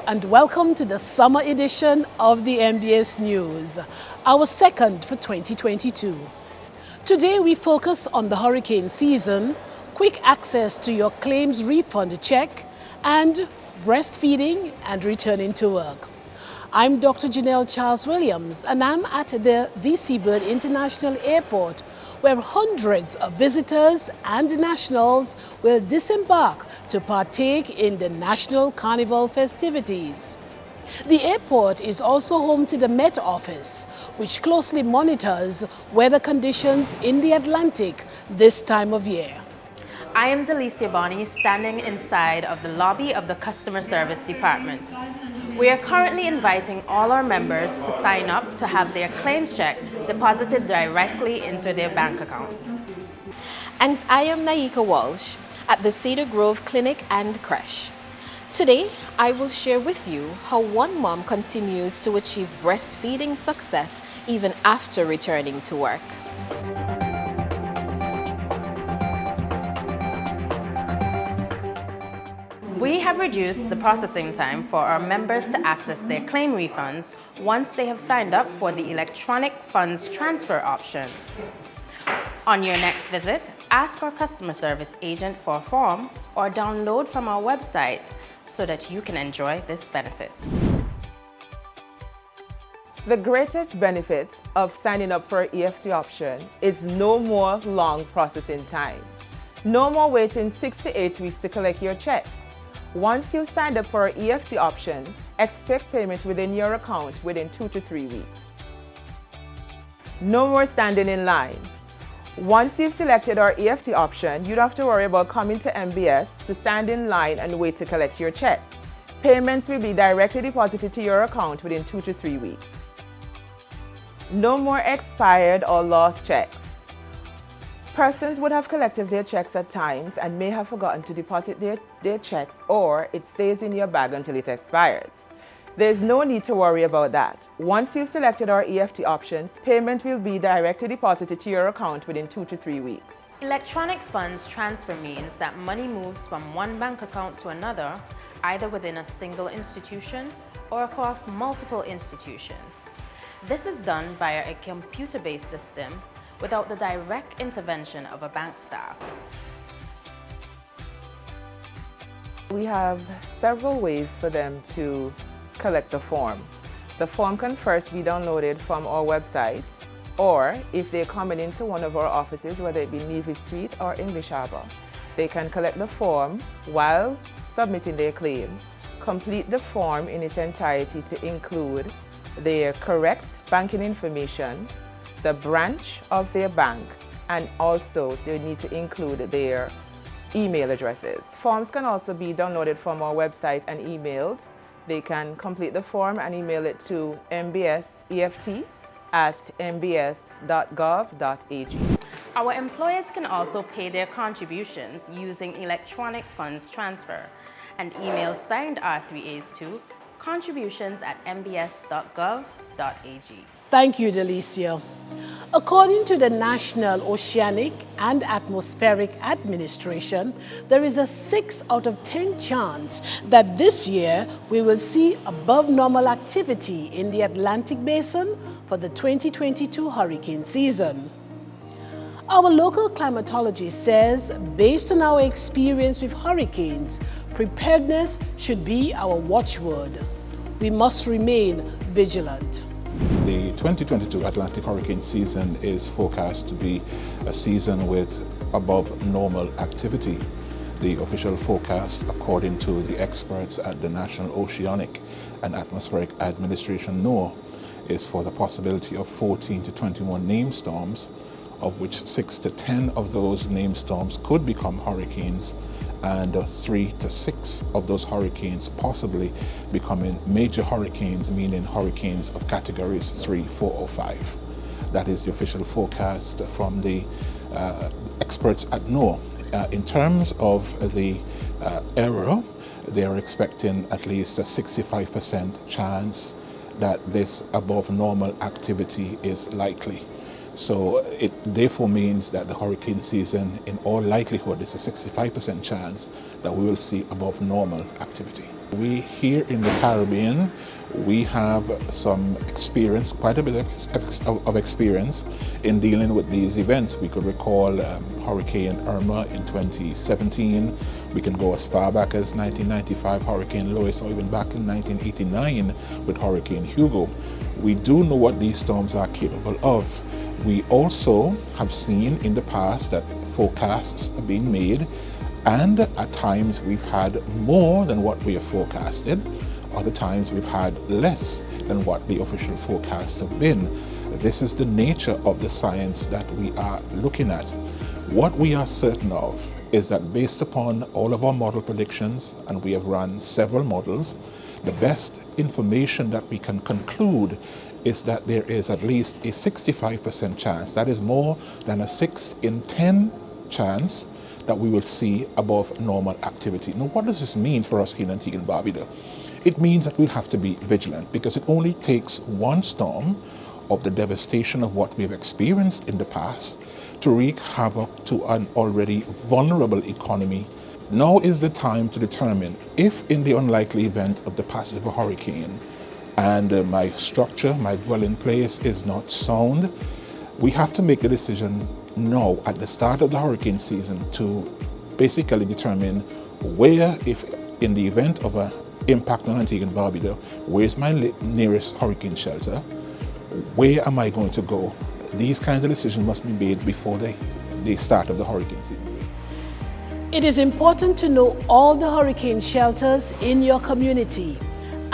and welcome to the summer edition of the MBS News, our second for 2022. Today we focus on the hurricane season, quick access to your claims refund check, and breastfeeding and returning to work. I'm Dr. Janelle Charles Williams, and I'm at the VC Bird International Airport, where hundreds of visitors and nationals will disembark to partake in the National Carnival festivities. The airport is also home to the Met Office, which closely monitors weather conditions in the Atlantic this time of year. I am Delicia Bonney, standing inside of the lobby of the Customer Service Department. We are currently inviting all our members to sign up to have their claims check deposited directly into their bank accounts. And I am Naika Walsh at the Cedar Grove Clinic and Creche. Today, I will share with you how one mom continues to achieve breastfeeding success even after returning to work. We have reduced the processing time for our members to access their claim refunds once they have signed up for the electronic funds transfer option. On your next visit, ask our customer service agent for a form or download from our website so that you can enjoy this benefit. The greatest benefit of signing up for an EFT option is no more long processing time. No more waiting 6 to 8 weeks to collect your checks. Once you've signed up for an EFT option, expect payment within your account within 2 to 3 weeks. No more standing in line. Once you've selected our EFT option, you don't have to worry about coming to MBS to stand in line and wait to collect your check. Payments will be directly deposited to your account within 2 to 3 weeks. No more expired or lost checks. Persons would have collected their checks at times and may have forgotten to deposit their checks, or it stays in your bag until it expires. There's no need to worry about that. Once you've selected our EFT options, payment will be directly deposited to your account within 2 to 3 weeks. Electronic funds transfer means that money moves from one bank account to another, either within a single institution or across multiple institutions. This is done via a computer-based system without the direct intervention of a bank staff. We have several ways for them to collect the form. The form can first be downloaded from our website, or if they're coming into one of our offices, whether it be Navy Street or English Harbor, they can collect the form while submitting their claim, complete the form in its entirety to include their correct banking information, the branch of their bank, and also they need to include their email addresses. Forms can also be downloaded from our website and emailed. They can complete the form and email it to mbseft@mbs.gov.ag. Our employers can also pay their contributions using electronic funds transfer, and email signed R3As to contributions@mbs.gov.ag. Thank you, Delicia. According to the National Oceanic and Atmospheric Administration, there is a 6 out of 10 chance that this year we will see above normal activity in the Atlantic Basin for the 2022 hurricane season. Our local climatologist says, based on our experience with hurricanes, preparedness should be our watchword. We must remain vigilant. The 2022 Atlantic hurricane season is forecast to be a season with above normal activity. The official forecast, according to the experts at the National Oceanic and Atmospheric Administration, NOAA, is for the possibility of 14 to 21 named storms, of which 6 to 10 of those named storms could become hurricanes, and 3 to 6 of those hurricanes possibly becoming major hurricanes, meaning hurricanes of categories 3, 4, or 5. That is the official forecast from the experts at NOAA. In terms of the error, they are expecting at least a 65% chance that this above normal activity is likely. So it therefore means that the hurricane season, in all likelihood, is a 65% chance that we will see above normal activity. We here in the Caribbean, we have some experience, quite a bit of experience in dealing with these events. We could recall Hurricane Irma in 2017. We can go as far back as 1995 Hurricane Lois, or even back in 1989 with Hurricane Hugo. We do know what these storms are capable of. We also have seen in the past that forecasts have been made, and at times we've had more than what we have forecasted. Other times we've had less than what the official forecasts have been. This is the nature of the science that we are looking at. What we are certain of is that based upon all of our model predictions, and we have run several models, the best information that we can conclude is that there is at least a 65% chance, that is more than a 6 in 10 chance, that we will see above normal activity. Now, what does this mean for us here in Antigua and Barbuda? It means that we have to be vigilant, because it only takes one storm of the devastation of what we have experienced in the past to wreak havoc to an already vulnerable economy. Now is the time to determine if, in the unlikely event of the passage of a hurricane and my structure, my dwelling place is not sound, we have to make a decision now at the start of the hurricane season to basically determine where, if in the event of an impact on Antigua and Barbuda, where's my nearest hurricane shelter, where am I going to go? These kinds of decisions must be made before the start of the hurricane season. It is important to know all the hurricane shelters in your community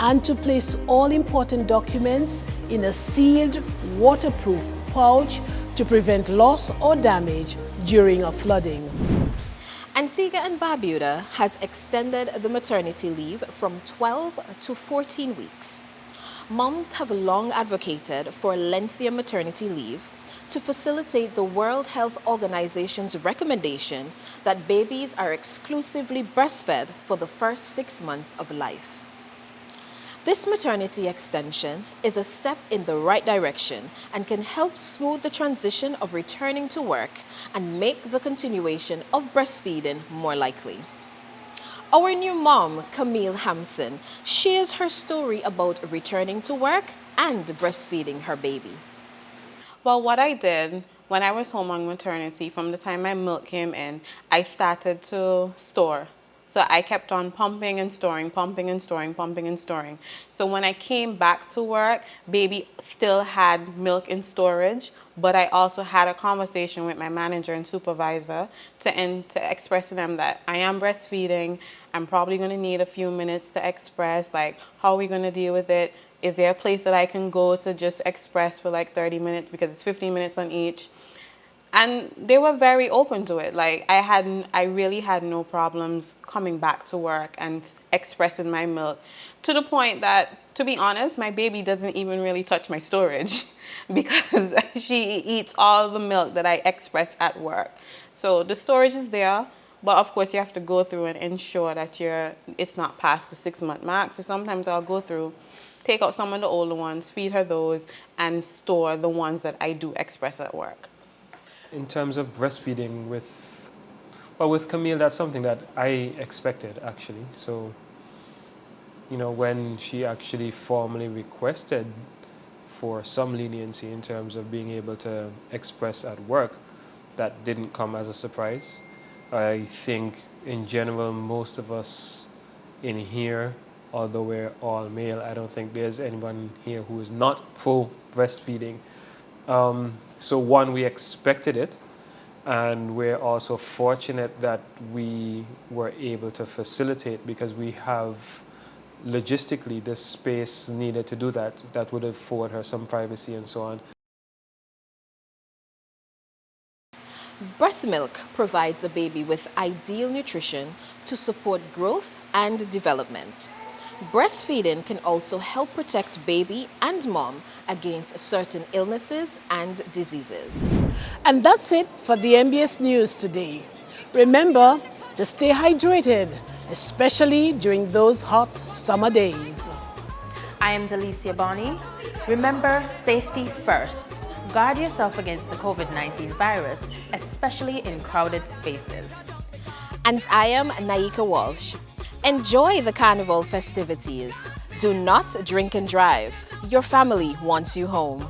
and to place all important documents in a sealed, waterproof pouch to prevent loss or damage during a flooding. Antigua and Barbuda has extended the maternity leave from 12 to 14 weeks. Moms have long advocated for lengthier maternity leave to facilitate the World Health Organization's recommendation that babies are exclusively breastfed for the first 6 months of life. This maternity extension is a step in the right direction and can help smooth the transition of returning to work and make the continuation of breastfeeding more likely. Our new mom, Camille Hampson, shares her story about returning to work and breastfeeding her baby. Well, what I did when I was home on maternity, from the time my milk came in, I started to store. So I kept on pumping and storing, pumping and storing, pumping and storing. So when I came back to work, baby still had milk in storage, but I also had a conversation with my manager and supervisor to express to them that I am breastfeeding. I'm probably going to need a few minutes to express, like, how are we going to deal with it? Is there a place that I can go to just express for like 30 minutes because it's 15 minutes on each? And they were very open to it. Like, I really had no problems coming back to work and expressing my milk, to the point that, to be honest, my baby doesn't even really touch my storage because she eats all the milk that I express at work. So the storage is there, but of course you have to go through and ensure that it's not past the 6-month mark. So sometimes I'll go through, take out some of the older ones, feed her those, and store the ones that I do express at work. In terms of breastfeeding with Camille, that's something that I expected, actually. So, when she actually formally requested for some leniency in terms of being able to express at work, that didn't come as a surprise. I think in general, most of us in here, although we're all male, I don't think there's anyone here who is not full breastfeeding. So one, we expected it, and we're also fortunate that we were able to facilitate, because we have logistically this space needed to do that. That would afford her some privacy and so on. Breast milk provides a baby with ideal nutrition to support growth and development. Breastfeeding can also help protect baby and mom against certain illnesses and diseases. And that's it for the MBS News today. Remember to stay hydrated, especially during those hot summer days. I am Delicia Bonnie. Remember, safety first. guard yourself against the COVID-19 virus, especially in crowded spaces. And I am Naika Walsh. Enjoy the carnival festivities. Do not drink and drive. Your family wants you home.